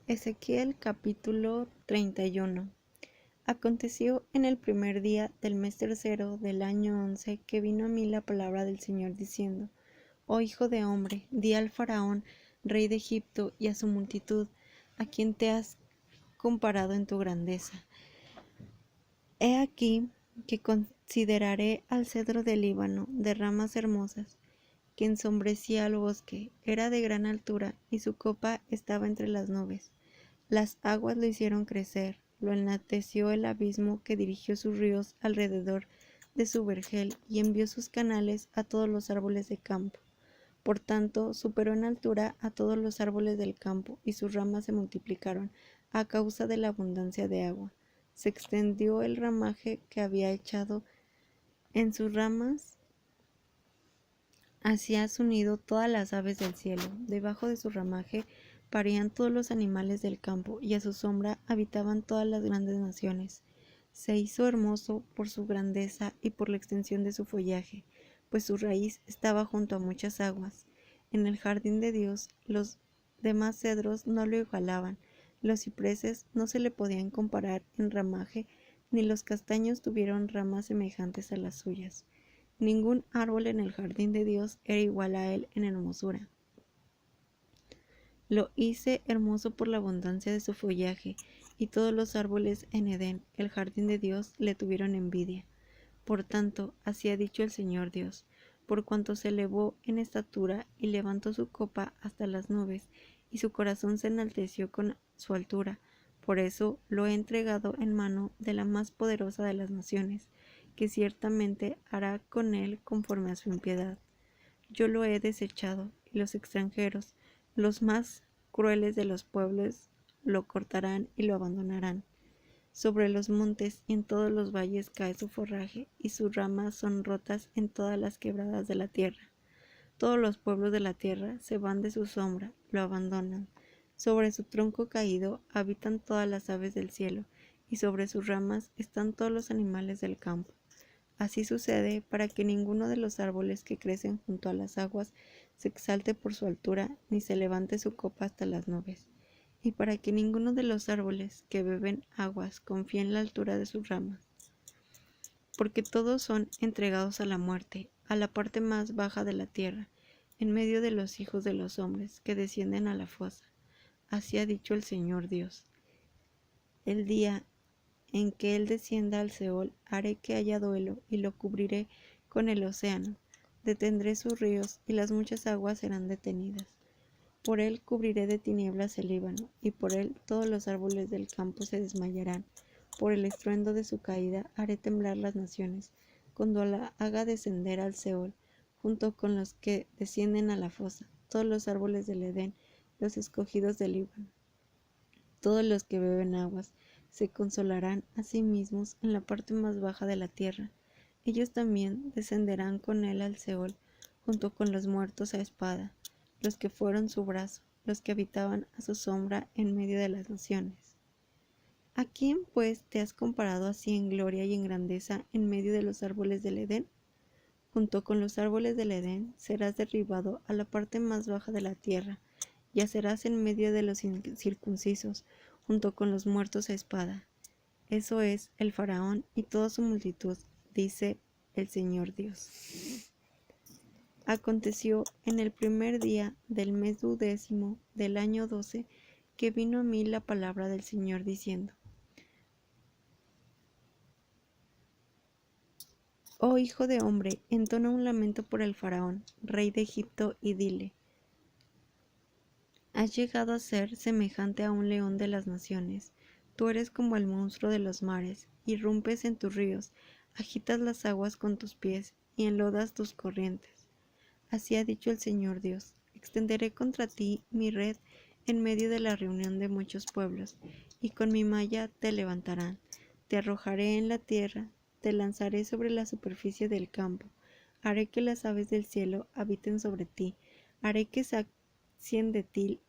Ezequiel capítulo 31. Aconteció en el primer día del mes tercero del año 11 que vino a mí la palabra del Señor diciendo: Oh hijo de hombre, di al faraón, rey de Egipto, y a su multitud, a quien te has comparado en tu grandeza: He aquí que consideraré al cedro del Líbano, de ramas hermosas, que ensombrecía al bosque, era de gran altura, y su copa estaba entre las nubes. Las aguas lo hicieron crecer, lo enalteció el abismo que dirigió sus ríos alrededor de su vergel y envió sus canales a todos los árboles de campo. Por tanto, superó en altura a todos los árboles del campo, y sus ramas se multiplicaron a causa de la abundancia de agua. Se extendió el ramaje que había echado en sus ramas hacia su nido todas las aves del cielo. Debajo de su ramaje parían todos los animales del campo, y a su sombra habitaban todas las grandes naciones. Se hizo hermoso por su grandeza y por la extensión de su follaje, pues su raíz estaba junto a muchas aguas. En el jardín de Dios los demás cedros no lo igualaban, los cipreses no se le podían comparar en ramaje, ni los castaños tuvieron ramas semejantes a las suyas. Ningún árbol en el jardín de Dios era igual a él en hermosura. Lo hice hermoso por la abundancia de su follaje, y todos los árboles en Edén, el jardín de Dios, le tuvieron envidia. Por tanto, así ha dicho el Señor Dios: por cuanto se elevó en estatura y levantó su copa hasta las nubes, y su corazón se enalteció con su altura, por eso lo he entregado en mano de la más poderosa de las naciones, que ciertamente hará con él conforme a su impiedad. Yo lo he desechado, y los extranjeros, los más crueles de los pueblos, lo cortarán y lo abandonarán. Sobre los montes y en todos los valles cae su forraje, y sus ramas son rotas en todas las quebradas de la tierra. Todos los pueblos de la tierra se van de su sombra, lo abandonan. Sobre su tronco caído habitan todas las aves del cielo, y sobre sus ramas están todos los animales del campo. Así sucede para que ninguno de los árboles que crecen junto a las aguas se exalte por su altura, ni se levante su copa hasta las nubes, y para que ninguno de los árboles que beben aguas confíe en la altura de sus ramas, porque todos son entregados a la muerte, a la parte más baja de la tierra, en medio de los hijos de los hombres que descienden a la fosa. Así ha dicho el Señor Dios: el día en que él descienda al Seol, haré que haya duelo, y lo cubriré con el océano. Detendré sus ríos, y las muchas aguas serán detenidas. Por él cubriré de tinieblas el Líbano, y por él todos los árboles del campo se desmayarán. Por el estruendo de su caída haré temblar las naciones, cuando la haga descender al Seol, junto con los que descienden a la fosa, todos los árboles del Edén, los escogidos del Líbano. Todos los que beben aguas se consolarán a sí mismos en la parte más baja de la tierra. Ellos también descenderán con él al Seol, junto con los muertos a espada, los que fueron su brazo, los que habitaban a su sombra en medio de las naciones. ¿A quién, pues, te has comparado así en gloria y en grandeza en medio de los árboles del Edén? Junto con los árboles del Edén serás derribado a la parte más baja de la tierra, yacerás en medio de los incircuncisos, junto con los muertos a espada. Eso es el faraón y toda su multitud, dice el Señor Dios. Aconteció en el primer día del mes 12 del año 12 que vino a mí la palabra del Señor diciendo: Oh hijo de hombre, entona un lamento por el faraón, rey de Egipto, y dile: has llegado a ser semejante a un león de las naciones. Tú eres como el monstruo de los mares, irrumpes en tus ríos, agitas las aguas con tus pies y enlodas tus corrientes. Así ha dicho el Señor Dios: extenderé contra ti mi red en medio de la reunión de muchos pueblos, y con mi malla te levantarán. Te arrojaré en la tierra, te lanzaré sobre la superficie del campo. Haré que las aves del cielo habiten sobre ti, haré que sacien de ti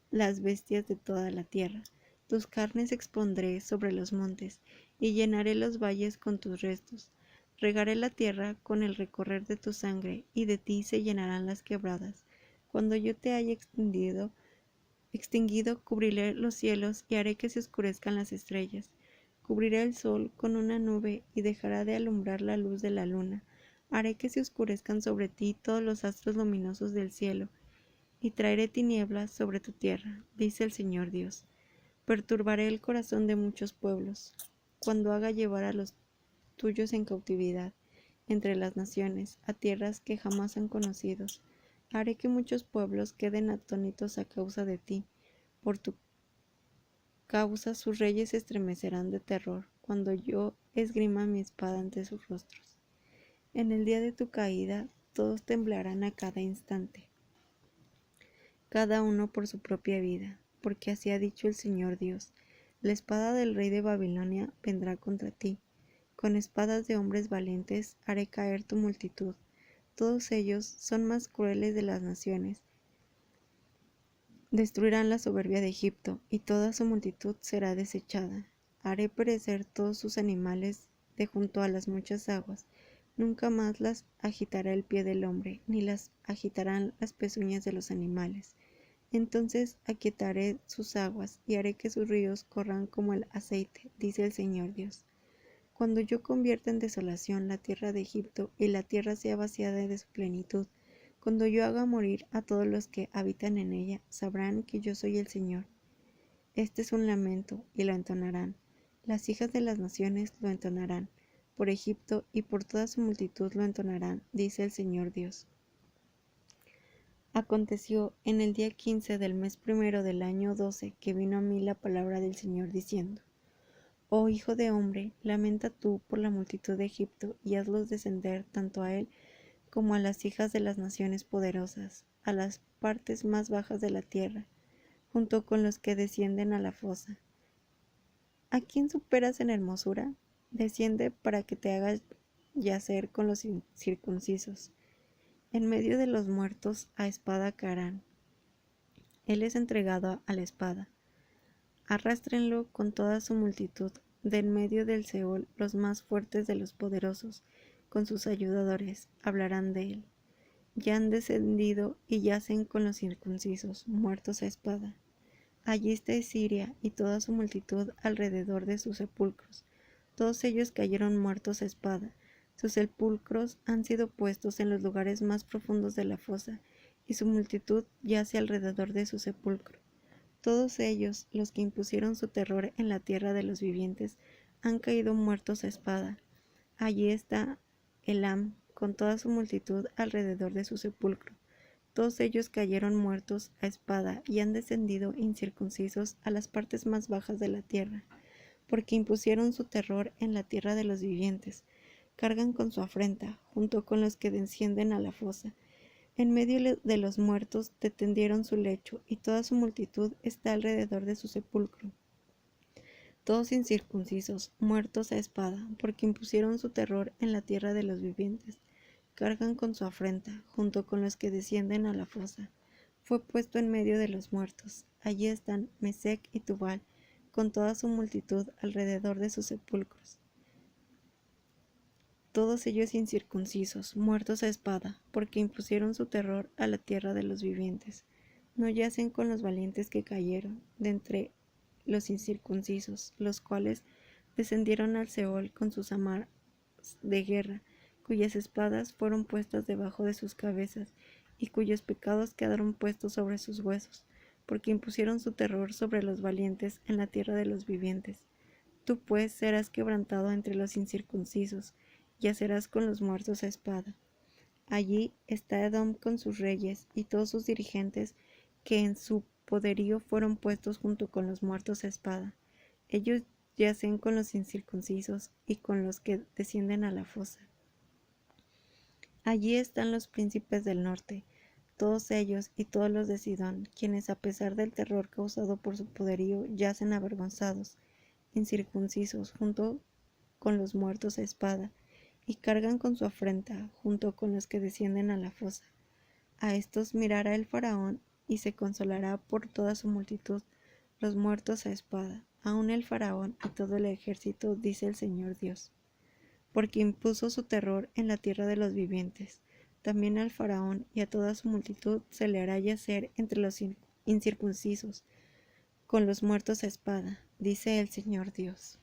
las bestias de toda la tierra. Tus carnes expondré sobre los montes, y llenaré los valles con tus restos. Regaré la tierra con el recorrer de tu sangre, y de ti se llenarán las quebradas. Cuando yo te haya extendido Extinguido cubriré los cielos y haré que se oscurezcan las estrellas. Cubriré el sol con una nube y dejará de alumbrar la luz de la luna. Haré que se oscurezcan sobre ti todos los astros luminosos del cielo, y traeré tinieblas sobre tu tierra, dice el Señor Dios. Perturbaré el corazón de muchos pueblos, cuando haga llevar a los tuyos en cautividad entre las naciones, a tierras que jamás han conocido. Haré que muchos pueblos queden atónitos a causa de ti. Por tu causa sus reyes se estremecerán de terror, cuando yo esgrima mi espada ante sus rostros. En el día de tu caída, todos temblarán a cada instante, cada uno por su propia vida, porque así ha dicho el Señor Dios. La espada del rey de Babilonia vendrá contra ti. Con espadas de hombres valientes haré caer tu multitud. Todos ellos son más crueles de las naciones. Destruirán la soberbia de Egipto, y toda su multitud será desechada. Haré perecer todos sus animales de junto a las muchas aguas. Nunca más las agitará el pie del hombre, ni las agitarán las pezuñas de los animales. Entonces aquietaré sus aguas, y haré que sus ríos corran como el aceite, dice el Señor Dios. Cuando yo convierta en desolación la tierra de Egipto, y la tierra sea vaciada de su plenitud, cuando yo haga morir a todos los que habitan en ella, sabrán que yo soy el Señor. Este es un lamento, y lo entonarán. Las hijas de las naciones lo entonarán. Por Egipto y por toda su multitud lo entonarán, dice el Señor Dios. Aconteció en el día 15 del mes primero del año 12 que vino a mí la palabra del Señor diciendo: Oh hijo de hombre, lamenta tú por la multitud de Egipto y hazlos descender tanto a él como a las hijas de las naciones poderosas, a las partes más bajas de la tierra, junto con los que descienden a la fosa. ¿A quién superas en hermosura? Desciende para que te hagas yacer con los incircuncisos. En medio de los muertos a espada caerán. Él es entregado a la espada. Arrástrenlo con toda su multitud, de en medio del Seol los más fuertes de los poderosos, con sus ayudadores, hablarán de él. Ya han descendido y yacen con los circuncisos, muertos a espada. Allí está Siria y toda su multitud alrededor de sus sepulcros. Todos ellos cayeron muertos a espada. Sus sepulcros han sido puestos en los lugares más profundos de la fosa, y su multitud yace alrededor de su sepulcro. Todos ellos, los que impusieron su terror en la tierra de los vivientes, han caído muertos a espada. Allí está Elam, con toda su multitud alrededor de su sepulcro. Todos ellos cayeron muertos a espada y han descendido incircuncisos a las partes más bajas de la tierra, porque impusieron su terror en la tierra de los vivientes. Cargan con su afrenta, junto con los que descienden a la fosa. En medio de los muertos te tendieron su lecho, y toda su multitud está alrededor de su sepulcro. Todos incircuncisos, muertos a espada, porque impusieron su terror en la tierra de los vivientes. Cargan con su afrenta, junto con los que descienden a la fosa. Fue puesto en medio de los muertos. Allí están Mesec y Tubal, con toda su multitud alrededor de sus sepulcros. Todos ellos incircuncisos, muertos a espada, porque impusieron su terror a la tierra de los vivientes. No yacen con los valientes que cayeron de entre los incircuncisos, los cuales descendieron al Seol con sus armas de guerra, cuyas espadas fueron puestas debajo de sus cabezas, y cuyos pecados quedaron puestos sobre sus huesos, porque impusieron su terror sobre los valientes en la tierra de los vivientes. Tú pues serás quebrantado entre los incircuncisos, yacerás con los muertos a espada. Allí está Edom con sus reyes y todos sus dirigentes, que en su poderío fueron puestos junto con los muertos a espada. Ellos yacen con los incircuncisos y con los que descienden a la fosa. Allí están los príncipes del norte, todos ellos y todos los de Sidón, quienes a pesar del terror causado por su poderío yacen avergonzados, incircuncisos, junto con los muertos a espada, y cargan con su afrenta, junto con los que descienden a la fosa. A estos mirará el faraón, y se consolará por toda su multitud, los muertos a espada, aun el faraón y todo el ejército, dice el Señor Dios. Porque impuso su terror en la tierra de los vivientes. También al faraón y a toda su multitud se le hará yacer entre los incircuncisos, con los muertos a espada, dice el Señor Dios.